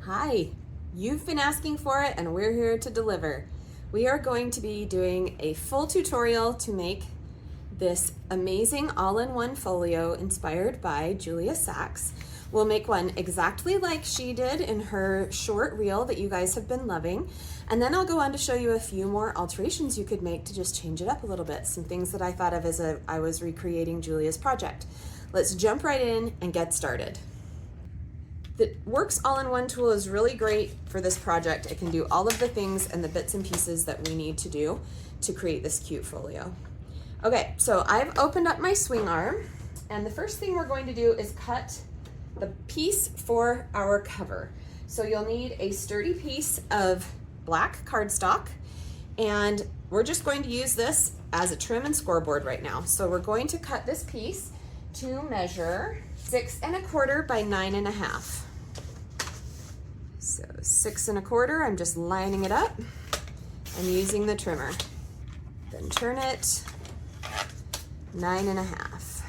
Hi, you've been asking for it and we're here to deliver. We are going to be doing a full tutorial to make this amazing all-in-one folio inspired by Julia Sachs. We'll make one exactly like she did in her short reel that you guys have been loving. And then I'll go on to show you a few more alterations you could make to just change it up a little bit. Some things that I thought of as I was recreating Julia's project. Let's jump right in and get started. The Works All-in-One tool is really great for this project. It can do all of the things and the bits and pieces that we need to do to create this cute folio. Okay, so I've opened up my swing arm, and the first thing we're going to do is cut the piece for our cover. So you'll need a sturdy piece of black cardstock, and we're just going to use this as a trim and scoreboard right now. So we're going to cut this piece to measure 6 1/4 by 9 1/2. So 6 1/4, I'm just lining it up and using the trimmer. Then turn it 9 1/2.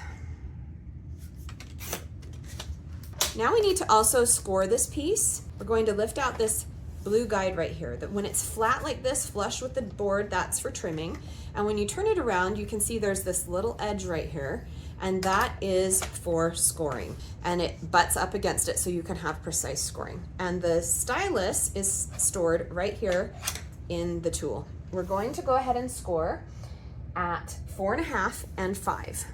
Now we need to also score this piece. We're going to lift out this blue guide right here. That when it's flat like this, flush with the board, that's for trimming. And when you turn it around, you can see there's this little edge right here, and that is for scoring. And it butts up against it so you can have precise scoring. And the stylus is stored right here in the tool. We're going to go ahead and score at 4 1/2 and 5.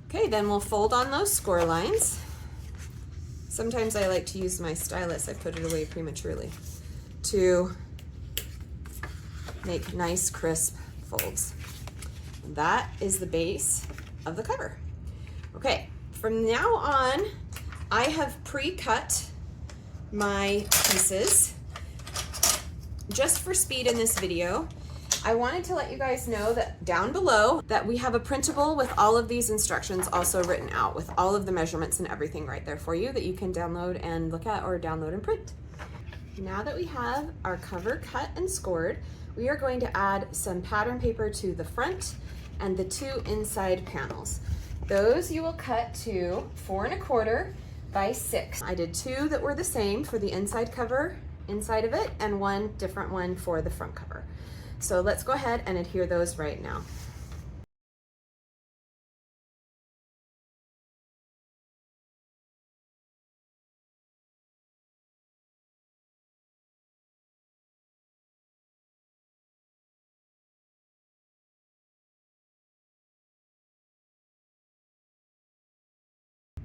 Okay, then we'll fold on those score lines. Sometimes I like to use my stylus, I put it away prematurely, to make nice crisp folds. That is the base of the cover. Okay, from now on, I have pre-cut my pieces just for speed in this video. I wanted to let you guys know that down below that we have a printable with all of these instructions also written out with all of the measurements and everything right there for you that you can download and look at, or download and print. Now that we have our cover cut and scored, we are going to add some pattern paper to the front and the 2 inside panels. Those you will cut to 4 1/4 by 6. I did 2 that were the same for the inside cover inside of it and 1 different one for the front cover. So let's go ahead and adhere those right now.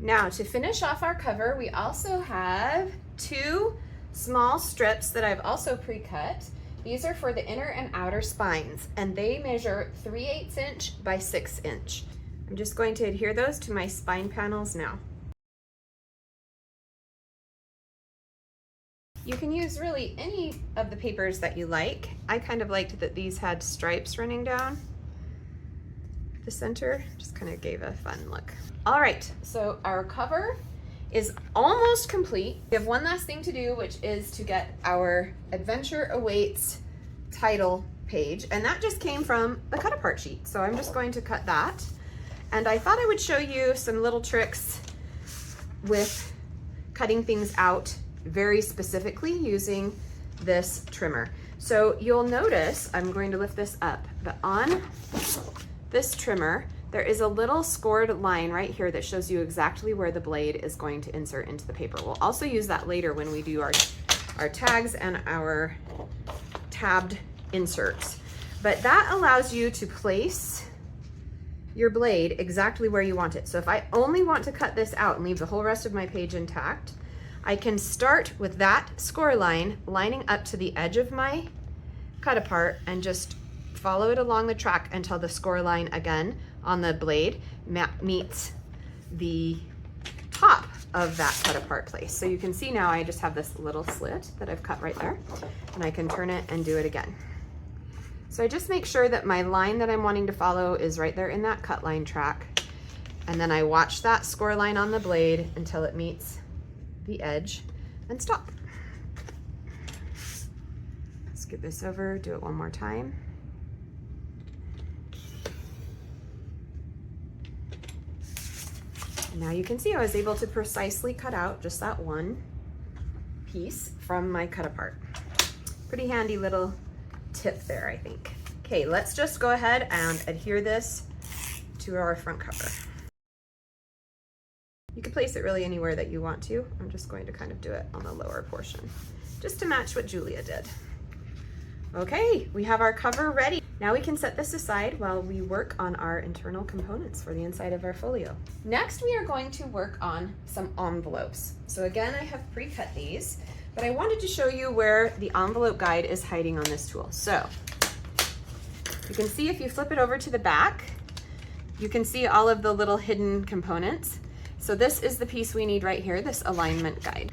Now to finish off our cover, we also have 2 small strips that I've also pre-cut. These are for the inner and outer spines, and they measure 3/8 inch by 6 inch. I'm just going to adhere those to my spine panels now. You can use really any of the papers that you like. I kind of liked that these had stripes running down the center, just kind of gave a fun look. All right, so our cover is almost complete. We have one last thing to do, which is to get our Adventure Awaits title page, and that just came from the cut apart sheet. So I'm just going to cut that. And I thought I would show you some little tricks with cutting things out very specifically using this trimmer. So you'll notice, I'm going to lift this up, but on this trimmer, there is a little scored line right here that shows you exactly where the blade is going to insert into the paper. We'll also use that later when we do our tags and our tabbed inserts. But that allows you to place your blade exactly where you want it. So if I only want to cut this out and leave the whole rest of my page intact, I can start with that score line lining up to the edge of my cut apart and just follow it along the track until the score line again on the blade meets the top of that cut apart place. So you can see now I just have this little slit that I've cut right there, and I can turn it and do it again. So I just make sure that my line that I'm wanting to follow is right there in that cut line track, and then I watch that score line on the blade until it meets the edge and stop. Skip this over, do it one more time. Now you can see I was able to precisely cut out just that one piece from my cut apart. Pretty handy little tip there, I think. Okay, let's just go ahead and adhere this to our front cover. You can place it really anywhere that you want to. I'm just going to kind of do it on the lower portion, just to match what Julia did. Okay, we have our cover ready. Now we can set this aside while we work on our internal components for the inside of our folio. Next, we are going to work on some envelopes. So again, I have pre-cut these, but I wanted to show you where the envelope guide is hiding on this tool. So you can see if you flip it over to the back, you can see all of the little hidden components. So this is the piece we need right here, this alignment guide.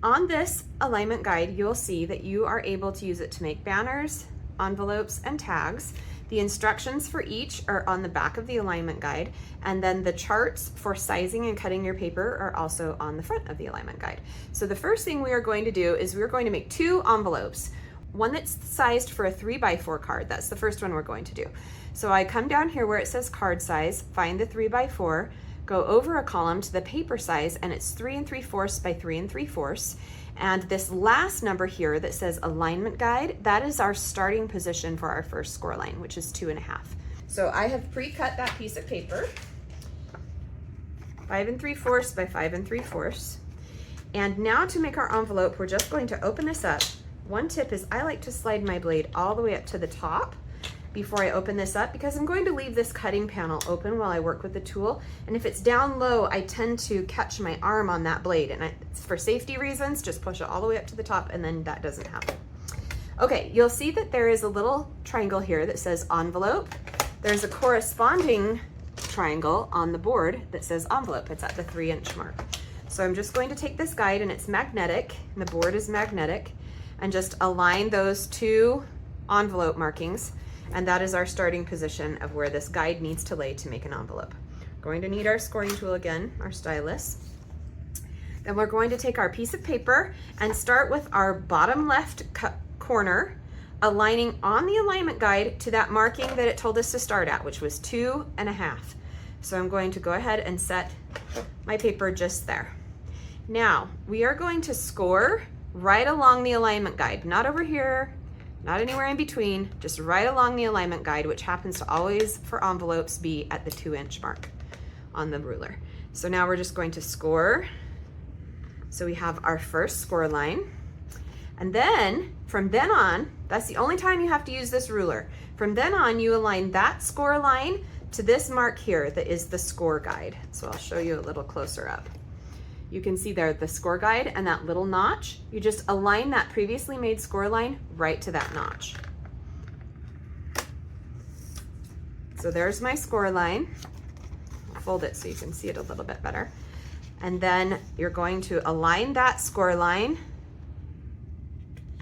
On this alignment guide, you'll see that you are able to use it to make banners, envelopes, and tags. The instructions for each are on the back of the alignment guide, and then the charts for sizing and cutting your paper are also on the front of the alignment guide. So the first thing we are going to do is we're going to make 2 envelopes. One that's sized for a 3x4 card. That's the first one we're going to do. So I come down here where it says card size, find the 3x4, go over a column to the paper size, and it's 3 3/4 by 3 3/4. And this last number here that says alignment guide, that is our starting position for our first score line, which is 2.5. So I have pre-cut that piece of paper, 5 3/4 by 5 3/4. And now to make our envelope, we're just going to open this up. One tip is I like to slide my blade all the way up to the top before I open this up, because I'm going to leave this cutting panel open while I work with the tool. And if it's down low, I tend to catch my arm on that blade. And for safety reasons, just push it all the way up to the top, and then that doesn't happen. Okay, you'll see that there is a little triangle here that says envelope. There's a corresponding triangle on the board that says envelope. It's at the 3-inch mark. So I'm just going to take this guide, and it's magnetic, and the board is magnetic, and just align those 2 envelope markings. And that is our starting position of where this guide needs to lay to make an envelope. Going to need our scoring tool again, our stylus. Then we're going to take our piece of paper and start with our bottom left corner, aligning on the alignment guide to that marking that it told us to start at, which was 2.5. So I'm going to go ahead and set my paper just there. Now, we are going to score right along the alignment guide, not over here, not anywhere in between, just right along the alignment guide, which happens to always, for envelopes, be at the 2-inch mark on the ruler. So now we're just going to score. So we have our first score line. And then, from then on, that's the only time you have to use this ruler. From then on, you align that score line to this mark here that is the score guide. So I'll show you a little closer up. You can see there the score guide and that little notch. You just align that previously made score line right to that notch. So there's my score line. I'll fold it so you can see it a little bit better. And then you're going to align that score line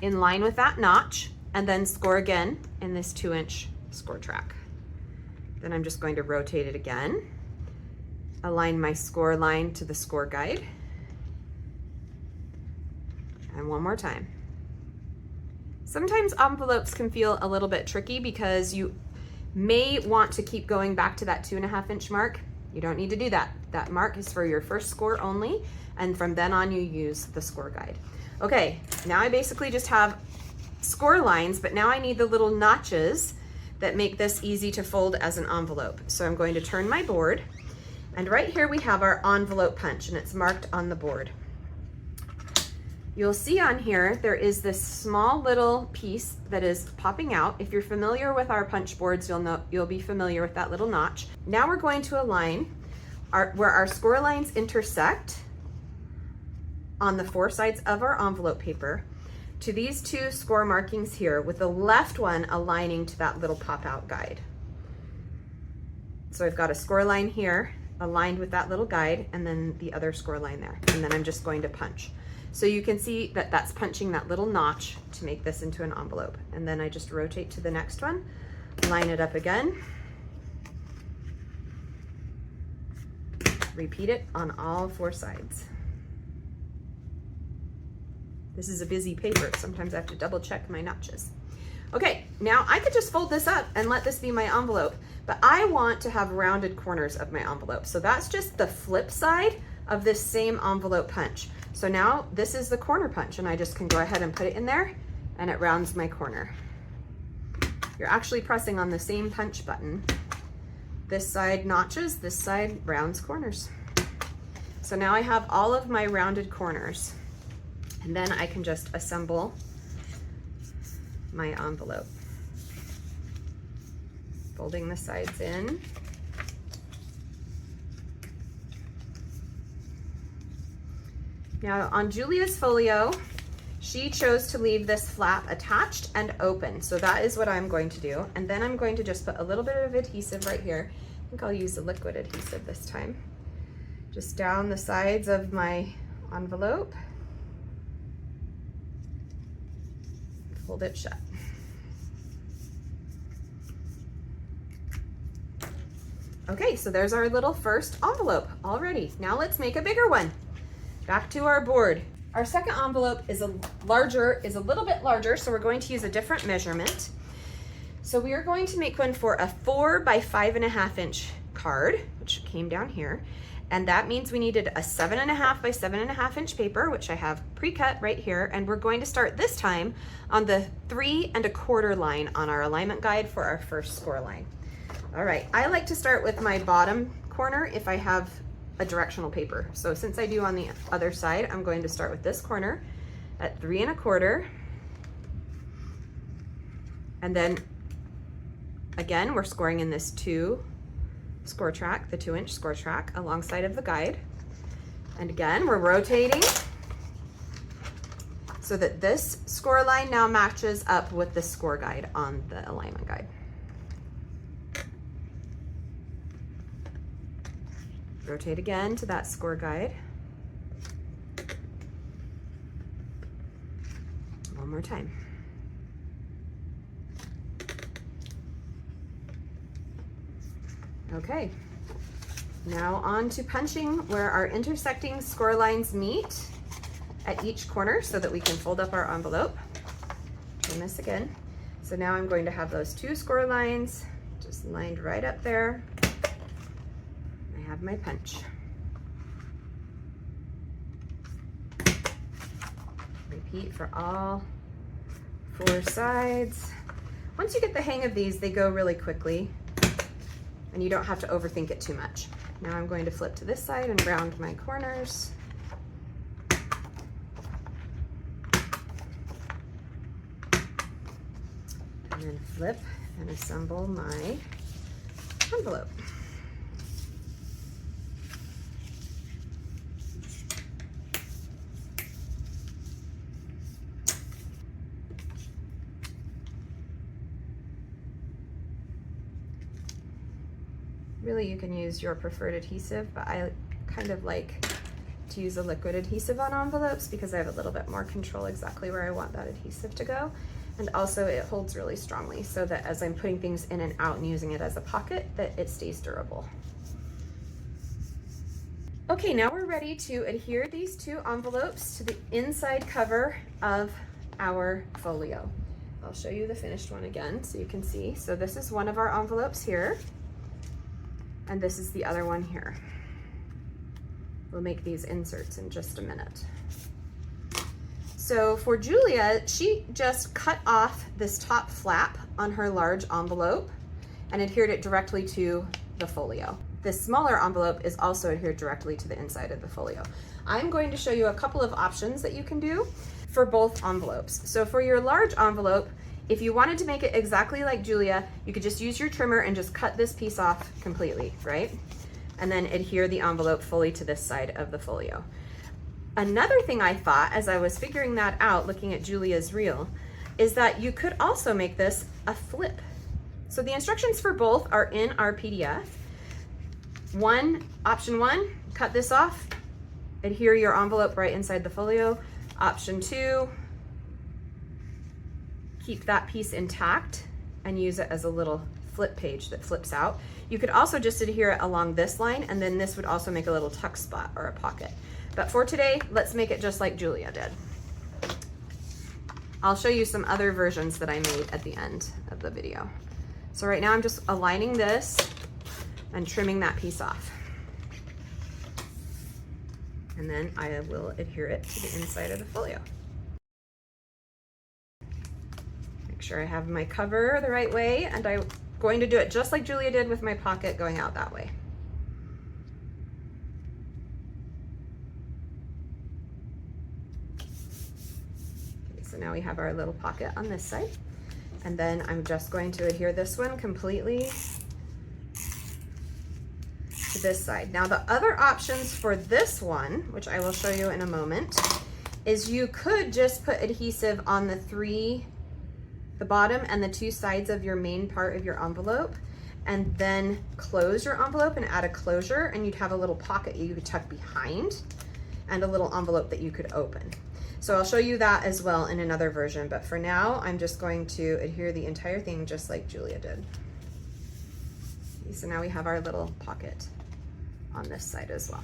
in line with that notch, and then score again in this 2-inch score track. Then I'm just going to rotate it again, align my score line to the score guide, and one more time. Sometimes envelopes can feel a little bit tricky because you may want to keep going back to that 2.5-inch mark. You don't need to do that. That mark is for your first score only, and from then on you use the score guide. Okay, now I basically just have score lines, but now I need the little notches that make this easy to fold as an envelope. So I'm going to turn my board, and right here we have our envelope punch, and it's marked on the board. You'll see on here there is this small little piece that is popping out. If you're familiar with our punch boards, you'll be familiar with that little notch. Now we're going to align where our score lines intersect on the 4 sides of our envelope paper to these 2 score markings here, with the left one aligning to that little pop-out guide. So I've got a score line here aligned with that little guide, and then the other score line there, and then I'm just going to punch. So you can see that that's punching that little notch to make this into an envelope. And then I just rotate to the next one, line it up again, repeat it on all 4 sides. This is a busy paper. Sometimes I have to double check my notches. Okay, now I could just fold this up and let this be my envelope, but I want to have rounded corners of my envelope. So that's just the flip side of this same envelope punch. So now this is the corner punch, and I just can go ahead and put it in there and it rounds my corner. You're actually pressing on the same punch button. This side notches, this side rounds corners. So now I have all of my rounded corners, and then I can just assemble my envelope. Folding the sides in. Now on Julia's folio, she chose to leave this flap attached and open. So that is what I'm going to do. And then I'm going to just put a little bit of adhesive right here. I think I'll use the liquid adhesive this time. Just down the sides of my envelope. Hold it shut. Okay, so there's our little first envelope already. Now let's make a bigger one. Back to our board. Our second envelope is a little bit larger, so we're going to use a different measurement. So we are going to make one for a 4 by 5.5 inch card, which came down here. And that means we needed a 7.5 by 7.5 inch paper, which I have pre-cut right here. And we're going to start this time on the 3 1/4 line on our alignment guide for our first score line. All right, I like to start with my bottom corner if I have a directional paper. So since I do on the other side, I'm going to start with this corner at 3 1/4. And then again, we're scoring in this 2 score track, the 2-inch score track alongside of the guide. And again, we're rotating so that this score line now matches up with the score guide on the alignment guide. Rotate again to that score guide. One more time. Okay, now on to punching where our intersecting score lines meet at each corner so that we can fold up our envelope. Doing this again. So now I'm going to have those 2 score lines just lined right up there. I have my punch. Repeat for all 4 sides. Once you get the hang of these, they go really quickly, and you don't have to overthink it too much. Now I'm going to flip to this side and round my corners. And then flip and assemble my envelope. Really, you can use your preferred adhesive, but I kind of like to use a liquid adhesive on envelopes because I have a little bit more control exactly where I want that adhesive to go. And also it holds really strongly so that as I'm putting things in and out and using it as a pocket, that it stays durable. Okay, now we're ready to adhere these 2 envelopes to the inside cover of our folio. I'll show you the finished one again so you can see. So this is one of our envelopes here. And this is the other one here. We'll make these inserts in just a minute. So for Julia, she just cut off this top flap on her large envelope and adhered it directly to the folio. This smaller envelope is also adhered directly to the inside of the folio. I'm going to show you a couple of options that you can do for both envelopes. So for your large envelope, if you wanted to make it exactly like Julia, you could just use your trimmer and just cut this piece off completely, right? And then adhere the envelope fully to this side of the folio. Another thing I thought as I was figuring that out, looking at Julia's reel, is that you could also make this a flip. So the instructions for both are in our PDF. Option one, cut this off, adhere your envelope right inside the folio. Option 2, keep that piece intact and use it as a little flip page that flips out. You could also just adhere it along this line, and then this would also make a little tuck spot or a pocket. But for today, let's make it just like Julia did. I'll show you some other versions that I made at the end of the video. So right now I'm just aligning this and trimming that piece off. And then I will adhere it to the inside of the folio. Make sure I have my cover the right way, and I'm going to do it just like Julia did with my pocket going out that way. Okay, so now we have our little pocket on this side. And then I'm just going to adhere this one completely to this side. Now the other options for this one, which I will show you in a moment, is you could just put adhesive on the bottom and the 2 sides of your main part of your envelope, and then close your envelope and add a closure, and you'd have a little pocket you could tuck behind and a little envelope that you could open. So I'll show you that as well in another version, but for now I'm just going to adhere the entire thing just like Julia did. Okay, so now we have our little pocket on this side as well.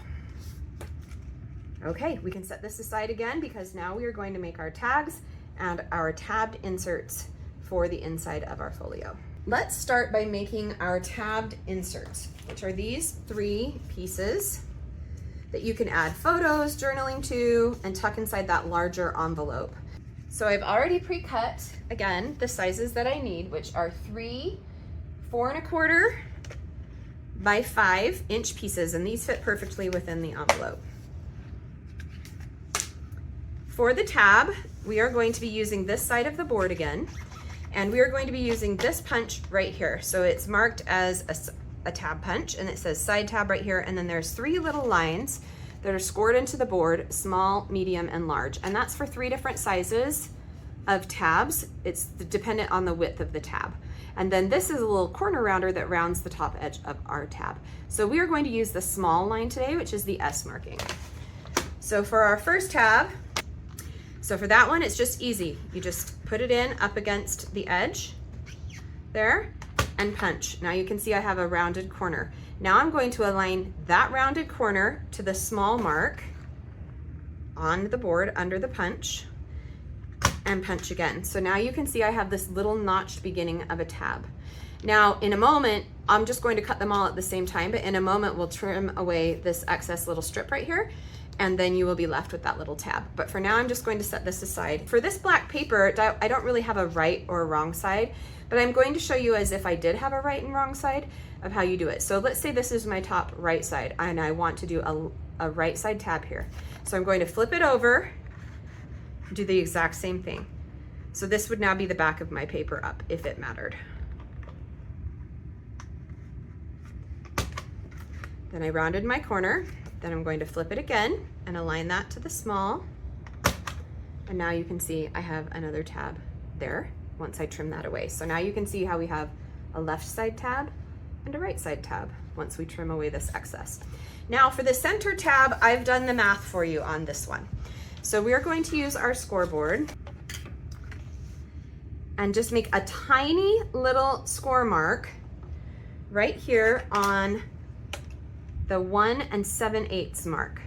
Okay, we can set this aside again because now we are going to make our tags and our tabbed inserts for the inside of our folio. Let's start by making our tabbed inserts, which are these 3 pieces that you can add photos, journaling to, and tuck inside that larger envelope. So I've already pre-cut, again, the sizes that I need, which are 3 4¼ by 5" pieces, and these fit perfectly within the envelope. For the tab, we are going to be using this side of the board again, and we are going to be using this punch right here. So it's marked as a tab punch, and it says side tab right here, and then there's 3 little lines that are scored into the board, small, medium, and large, and that's for 3 different sizes of tabs. It's dependent on the width of the tab. And then this is a little corner rounder that rounds the top edge of our tab. So we are going to use the small line today, which is the S marking. So for our first tab, so for that one, it's just easy. You just put it in up against the edge there and punch. Now you can see I have a rounded corner. Now I'm going to align that rounded corner to the small mark on the board under the punch and punch again. So now you can see I have this little notched beginning of a tab. Now in a moment, I'm just going to cut them all at the same time, but in a moment we'll trim away this excess little strip right here, and then you will be left with that little tab. But for now, I'm just going to set this aside. For this black paper, I don't really have a right or a wrong side, but I'm going to show you as if I did have a right and wrong side of how you do it. So let's say this is my top right side, and I want to do a right side tab here. So I'm going to flip it over, do the exact same thing. So this would now be the back of my paper up if it mattered. Then I rounded my corner. Then I'm going to flip it again and align that to the small. And now you can see I have another tab there once I trim that away. So now you can see how we have a left side tab and a right side tab once we trim away this excess. Now for the center tab, I've done the math for you on this one. So we are going to use our scoreboard and just make a tiny little score mark right here on the 1 7/8 mark.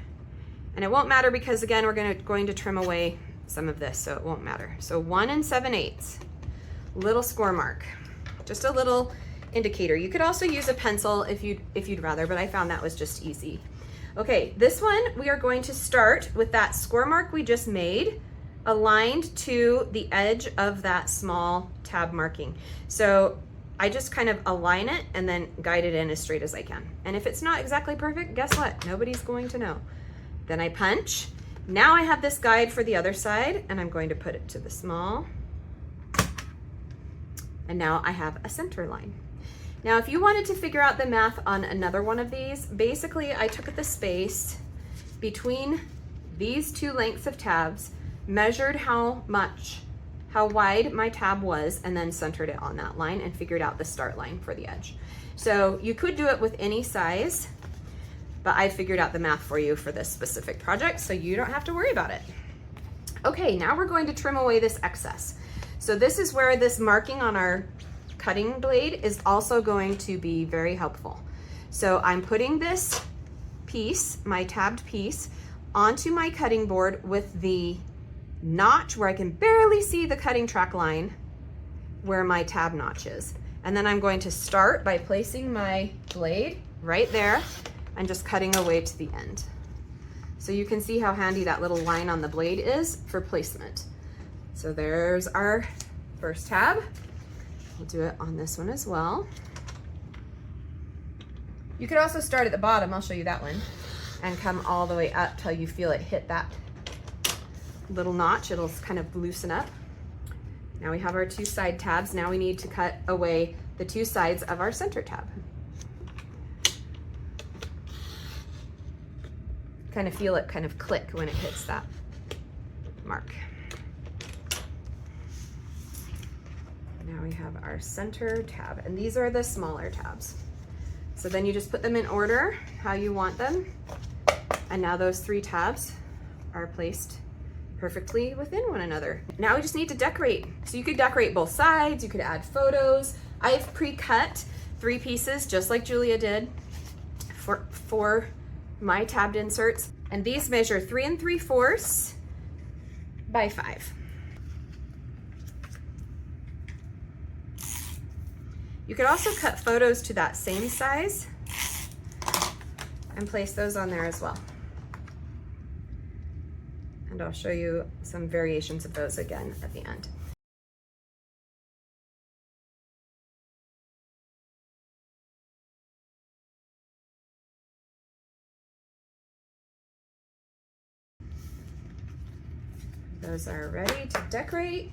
And it won't matter because again, we're going to trim away some of this, so it won't matter. So 1 7/8, little score mark, just a little indicator. You could also use a pencil if you'd rather, but I found that was just easy. Okay, this one, we are going to start with that score mark we just made aligned to the edge of that small tab marking. So I just kind of align it and then guide it in as straight as I can. And if it's not exactly perfect, guess what? Nobody's going to know. Then I punch. Now I have this guide for the other side, and I'm going to put it to the small. And now I have a center line. Now, if you wanted to figure out the math on another one of these, basically I took the space between these 2 lengths of tabs, measured how wide my tab was, and then centered it on that line and figured out the start line for the edge. So you could do it with any size, but I figured out the math for you for this specific project, so you don't have to worry about it. Okay, now we're going to trim away this excess. So this is where this marking on our cutting blade is also going to be very helpful. So I'm putting this piece, my tabbed piece, onto my cutting board with the notch where I can barely see the cutting track line where my tab notch is. And then I'm going to start by placing my blade right there and just cutting away to the end. So you can see how handy that little line on the blade is for placement. So there's our first tab. We'll do it on this one as well. You could also start at the bottom, I'll show you that one, and come all the way up till you feel it hit that little notch. It'll kind of loosen up. Now we have our 2 side tabs. Now we need to cut away the 2 sides of our center tab. Kind of feel it kind of click when it hits that mark. Now we have our center tab, and these are the smaller tabs. So then you just put them in order how you want them. And now those 3 tabs are placed perfectly within one another. Now we just need to decorate. So you could decorate both sides, you could add photos. I've pre-cut 3 pieces just like Julia did for my tabbed inserts. And these measure 3 3/4 by 5. You could also cut photos to that same size and place those on there as well. And I'll show you some variations of those again at the end. Those are ready to decorate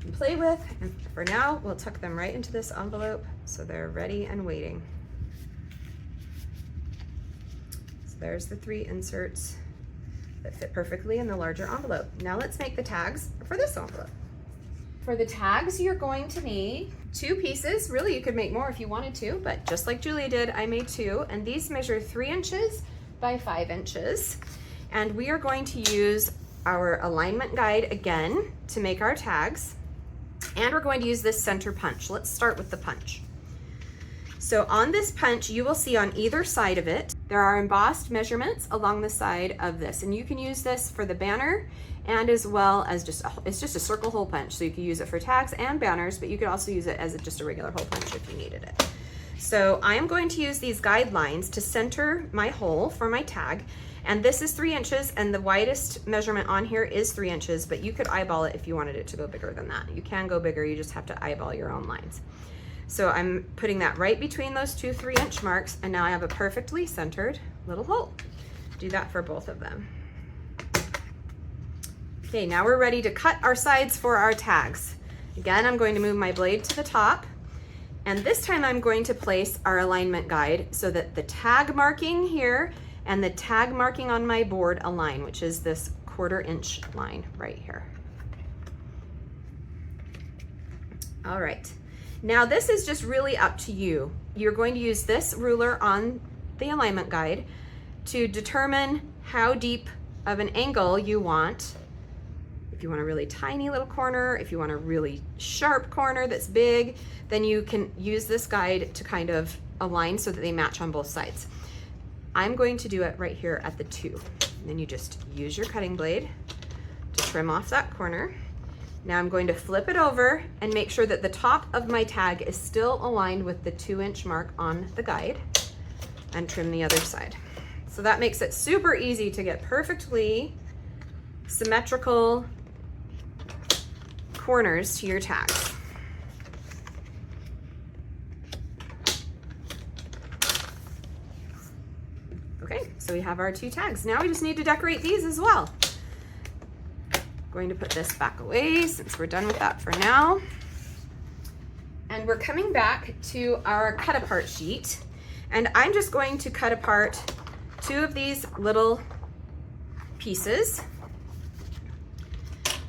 and play with. And for now, we'll tuck them right into this envelope so they're ready and waiting. So there's the 3 inserts that fit perfectly in the larger envelope. Now let's make the tags for this envelope. For the tags, you're going to need 2 pieces. Really, you could make more if you wanted to, but just like Julia did, I made 2, and these measure 3 inches by 5 inches. And we are going to use our alignment guide again to make our tags, and we're going to use this center punch. Let's start with the punch. So on this punch, you will see on either side of it, there are embossed measurements along the side of this, and you can use this for the banner and as well as it's just a circle hole punch. So you can use it for tags and banners, but you could also use it as just a regular hole punch if you needed it. So I'm going to use these guidelines to center my hole for my tag. And this is 3 inches, and the widest measurement on here is 3 inches, but you could eyeball it if you wanted it to go bigger than that. You can go bigger, you just have to eyeball your own lines. So I'm putting that right between those 2 3-inch marks, and now I have a perfectly centered little hole. Do that for both of them. Okay, now we're ready to cut our sides for our tags. Again, I'm going to move my blade to the top, and this time I'm going to place our alignment guide so that the tag marking here and the tag marking on my board align, which is this 1/4 inch line right here. All right, now this is just really up to you. You're going to use this ruler on the alignment guide to determine how deep of an angle you want. If you want a really tiny little corner, if you want a really sharp corner that's big, then you can use this guide to kind of align so that they match on both sides. I'm going to do it right here at the 2. And then you just use your cutting blade to trim off that corner. Now I'm going to flip it over and make sure that the top of my tag is still aligned with the 2-inch mark on the guide, and trim the other side. So that makes it super easy to get perfectly symmetrical corners to your tags. Okay, so we have our 2 tags. Now we just need to decorate these as well. Going to put this back away since we're done with that for now. And we're coming back to our cut apart sheet. And I'm just going to cut apart 2 of these little pieces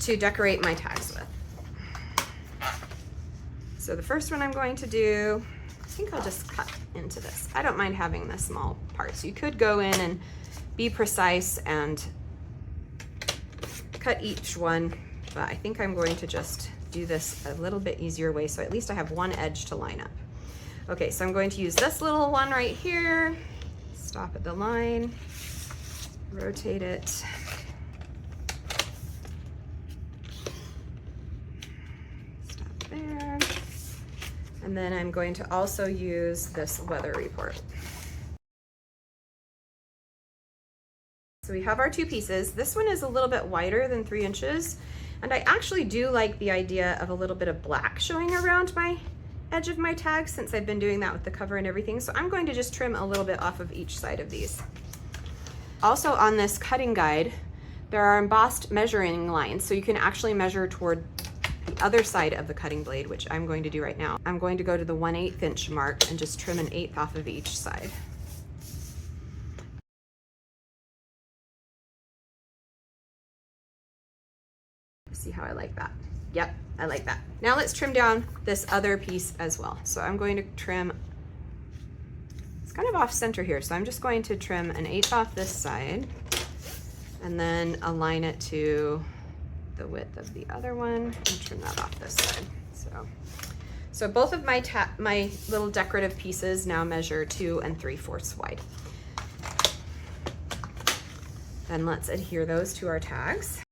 to decorate my tags with. So the first one I'm going to do, I think I'll just cut into this. I don't mind having the small parts. You could go in and be precise and cut each one, but I think I'm going to just do this a little bit easier way, so at least I have one edge to line up. Okay, so I'm going to use this little one right here, stop at the line, rotate it, And then I'm going to also use this weather report. So we have our two pieces. This one is a little bit wider than 3 inches. And I actually do like the idea of a little bit of black showing around my edge of my tag, since I've been doing that with the cover and everything. So I'm going to just trim a little bit off of each side of these. Also on this cutting guide, there are embossed measuring lines, so you can actually measure toward the other side of the cutting blade, which I'm going to do right now. I'm going to go to the 1/8 inch mark and just trim 1/8 off of each side. See how I like that? Yep, I like that. Now let's trim down this other piece as well. So I'm going to trim, it's kind of off center here, so I'm just going to trim 1/8 off this side and then align it to the width of the other one and trim that off this side. So both of my little decorative pieces now measure 2 3/4 wide. Then let's adhere those to our tags.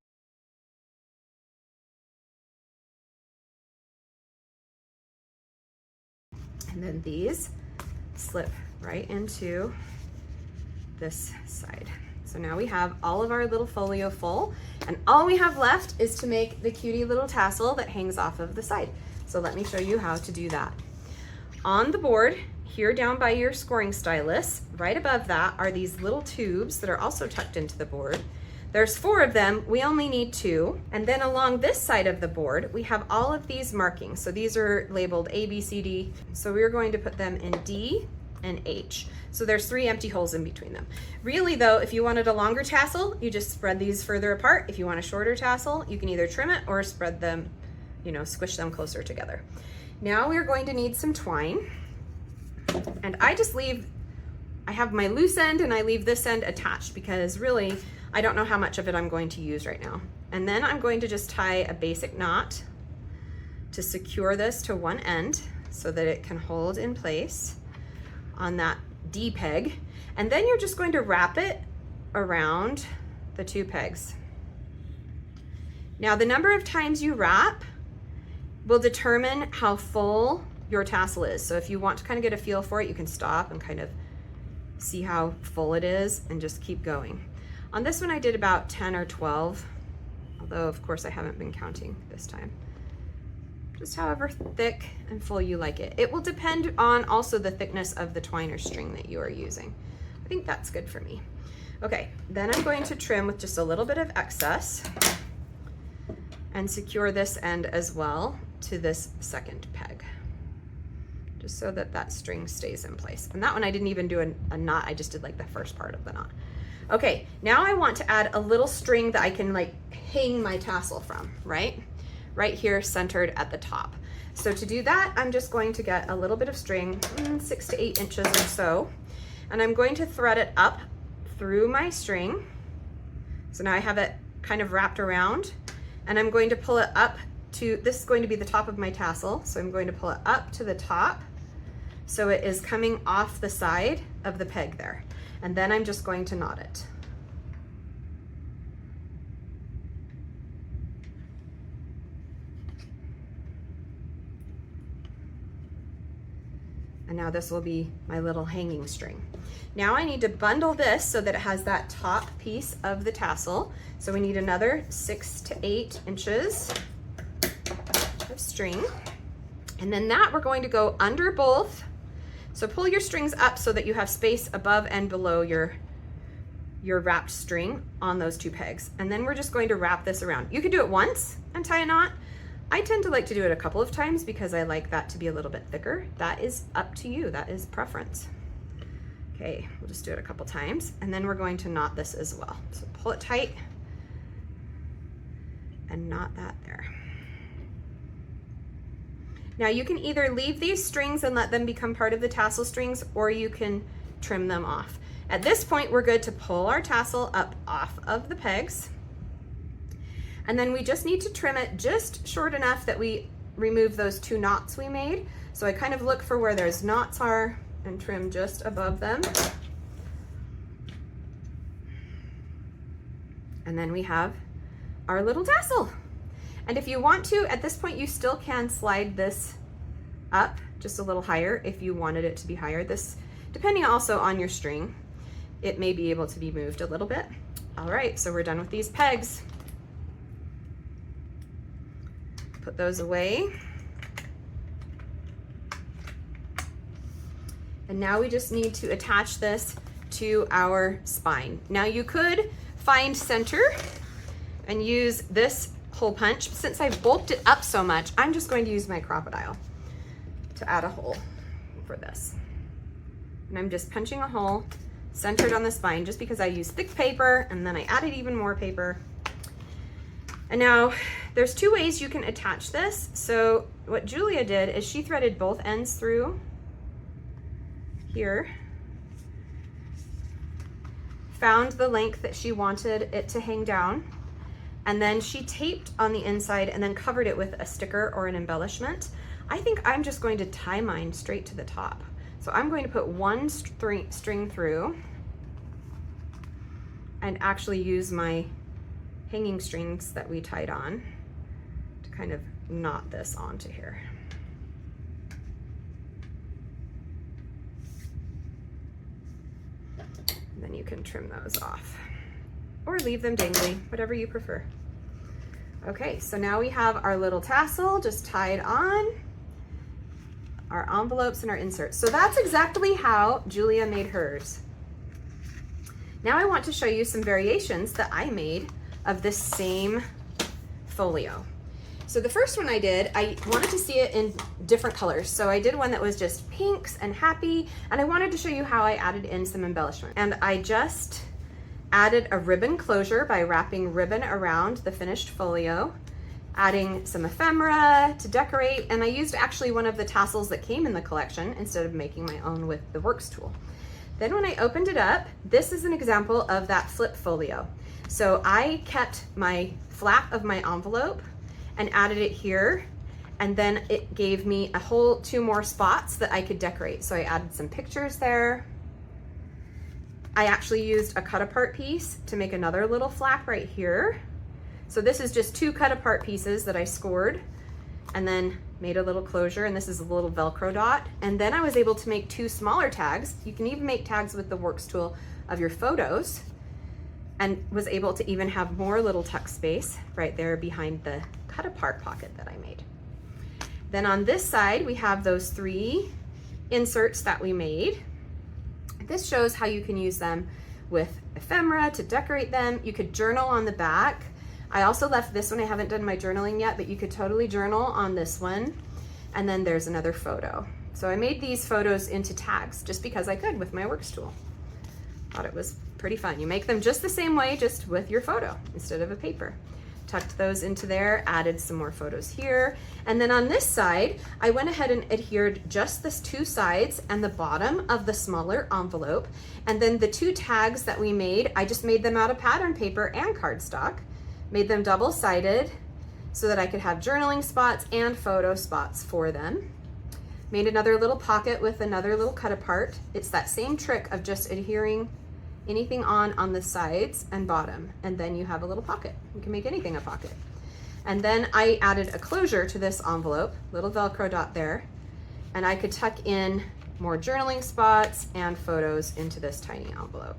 And then these slip right into this side. So now we have all of our little folio full, and all we have left is to make the cutie little tassel that hangs off of the side. So let me show you how to do that. On the board, here down by your scoring stylus, right above that are these little tubes that are also tucked into the board. There's 4 of them, we only need 2. And then along this side of the board, we have all of these markings. So these are labeled A, B, C, D. So we're going to put them in D and H. So there's 3 empty holes in between them. Really though, if you wanted a longer tassel, you just spread these further apart. If you want a shorter tassel, you can either trim it or spread them, squish them closer together. Now we're going to need some twine. And I have my loose end and I leave this end attached because really, I don't know how much of it I'm going to use right now. And then I'm going to just tie a basic knot to secure this to one end so that it can hold in place on that D peg. And then you're just going to wrap it around the 2 pegs. Now the number of times you wrap will determine how full your tassel is. So if you want to kind of get a feel for it, you can stop and kind of see how full it is and just keep going. On this one I did about 10 or 12, although of course I haven't been counting this time. Just however thick and full you like it. It will depend on also the thickness of the twine or string that you are using. I think that's good for me. Okay, then I'm going to trim with just a little bit of excess and secure this end as well to this second peg, just so that that string stays in place. And that one I didn't even do a knot, I just did like the first part of the knot. Okay, now I want to add a little string that I can like hang my tassel from, right here centered at the top. So to do that, I'm just going to get a little bit of string, 6 to 8 inches or so, and I'm going to thread it up through my string. So now I have it kind of wrapped around, and I'm going to pull it up to, this is going to be the top of my tassel, so I'm going to pull it up to the top so it is coming off the side of the peg there. And then I'm just going to knot it. And now this will be my little hanging string. Now I need to bundle this so that it has that top piece of the tassel. So we need another 6 to 8 inches of string. And then that we're going to go under both. So pull your strings up so that you have space above and below your wrapped string on those 2 pegs. And then we're just going to wrap this around. You can do it once and tie a knot. I tend to like to do it a couple of times because I like that to be a little bit thicker. That is up to you, that is preference. Okay, we'll just do it a couple times and then we're going to knot this as well. So pull it tight and knot that there. Now you can either leave these strings and let them become part of the tassel strings, or you can trim them off. At this point, we're good to pull our tassel up off of the pegs. And then we just need to trim it just short enough that we remove those 2 knots we made. So I kind of look for where those knots are and trim just above them. And then we have our little tassel. And if you want to, at this point, you still can slide this up just a little higher if you wanted it to be higher. This, depending also on your string, it may be able to be moved a little bit. All right, so we're done with these pegs. Put those away. And now we just need to attach this to our spine. Now you could find center and use this hole punch. Since I've bulked it up so much, I'm just going to use my crocodile to add a hole for this. And I'm just punching a hole centered on the spine just because I use thick paper, and then I added even more paper. And now there's two ways you can attach this. So what Julia did is she threaded both ends through here, found the length that she wanted it to hang down, and then she taped on the inside and then covered it with a sticker or an embellishment. I think I'm just going to tie mine straight to the top. So I'm going to put one string through and actually use my hanging strings that we tied on to kind of knot this onto here. And then you can trim those off or leave them dangly, whatever you prefer. Okay, so now we have our little tassel just tied on, our envelopes and our inserts. So that's exactly how Julia made hers. Now I want to show you some variations that I made of this same folio. So the first one I did, I wanted to see it in different colors. So I did one that was just pinks and happy, and I wanted to show you how I added in some embellishment. And I just added a ribbon closure by wrapping ribbon around the finished folio, adding some ephemera to decorate, and I used actually one of the tassels that came in the collection instead of making my own with the Works tool. Then when I opened it up, this is an example of that flip folio. So I kept my flap of my envelope and added it here, and then it gave me a whole 2 more spots that I could decorate. So I added some pictures there. I actually used a cut apart piece to make another little flap right here. So this is just 2 cut apart pieces that I scored and then made a little closure, and this is a little Velcro dot. And then I was able to make 2 smaller tags. You can even make tags with the Works tool of your photos, and was able to even have more little tuck space right there behind the cut apart pocket that I made. Then on this side, we have those 3 inserts that we made. This shows how you can use them with ephemera to decorate them. You could journal on the back. I also left this one, I haven't done my journaling yet, but you could totally journal on this one. And then there's another photo. So I made these photos into tags just because I could with my Works tool. Thought it was pretty fun. You make them just the same way, just with your photo instead of a paper. Tucked those into there, added some more photos here. And then on this side, I went ahead and adhered just the 2 sides and the bottom of the smaller envelope. And then the 2 tags that we made, I just made them out of pattern paper and cardstock, made them double-sided so that I could have journaling spots and photo spots for them. Made another little pocket with another little cut apart. It's that same trick of just adhering anything on the sides and bottom, and then you have a little pocket. You can make anything a pocket. And then I added a closure to this envelope, little Velcro dot there, and I could tuck in more journaling spots and photos into this tiny envelope.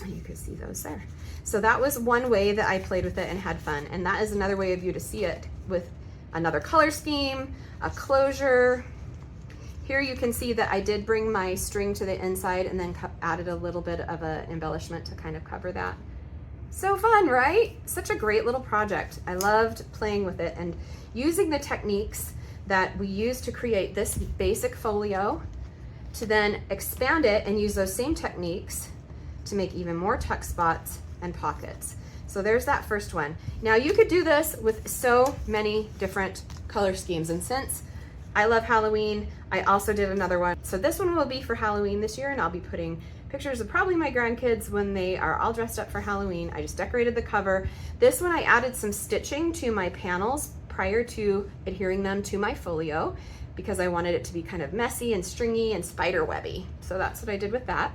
You can see those there. So that was one way that I played with it and had fun, and that is another way of you to see it with another color scheme, a closure. Here you can see that I did bring my string to the inside and then added a little bit of an embellishment to kind of cover that. So fun, right? Such a great little project. I loved playing with it and using the techniques that we used to create this basic folio to then expand it and use those same techniques to make even more tuck spots and pockets. So there's that first one. Now you could do this with so many different color schemes, and since I love Halloween, I also did another one. So this one will be for Halloween this year, and I'll be putting pictures of probably my grandkids when they are all dressed up for Halloween. I just decorated the cover. This one I added some stitching to my panels prior to adhering them to my folio because I wanted it to be kind of messy and stringy and spider webby. So that's what I did with that.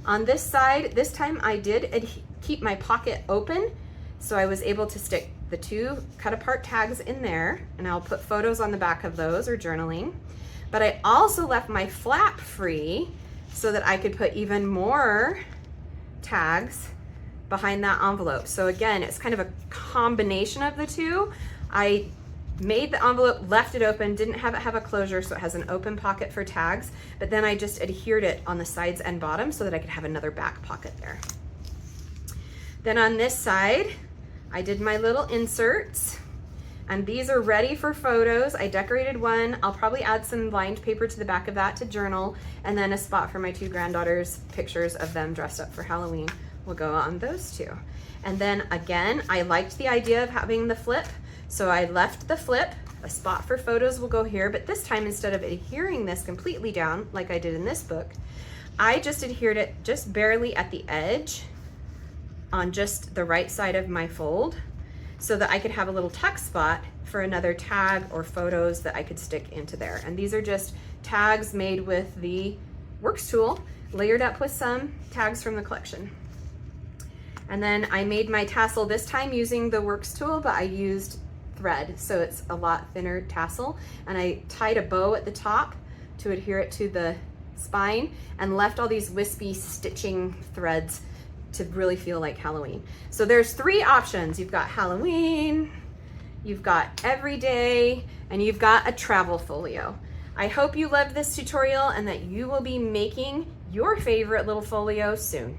On this side, this time I did keep my pocket open, so I was able to stick the 2 cut apart tags in there, and I'll put photos on the back of those or journaling. But I also left my flap free so that I could put even more tags behind that envelope. So again, it's kind of a combination of the 2. I made the envelope, left it open, didn't have it have a closure, so it has an open pocket for tags, but then I just adhered it on the sides and bottom so that I could have another back pocket there. Then on this side, I did my little inserts, and these are ready for photos. I decorated one. I'll probably add some lined paper to the back of that to journal, and then a spot for my 2 granddaughters' pictures of them dressed up for Halloween will go on those 2. And then again, I liked the idea of having the flip, so I left the flip. A spot for photos will go here, but this time instead of adhering this completely down like I did in this book, I just adhered it just barely at the edge on just the right side of my fold so that I could have a little tuck spot for another tag or photos that I could stick into there. And these are just tags made with the Works tool, layered up with some tags from the collection. And then I made my tassel this time using the Works tool, but I used thread, so it's a lot thinner tassel. And I tied a bow at the top to adhere it to the spine and left all these wispy stitching threads to really feel like Halloween. So there's 3 options. You've got Halloween, you've got everyday, and you've got a travel folio. I hope you loved this tutorial and that you will be making your favorite little folio soon.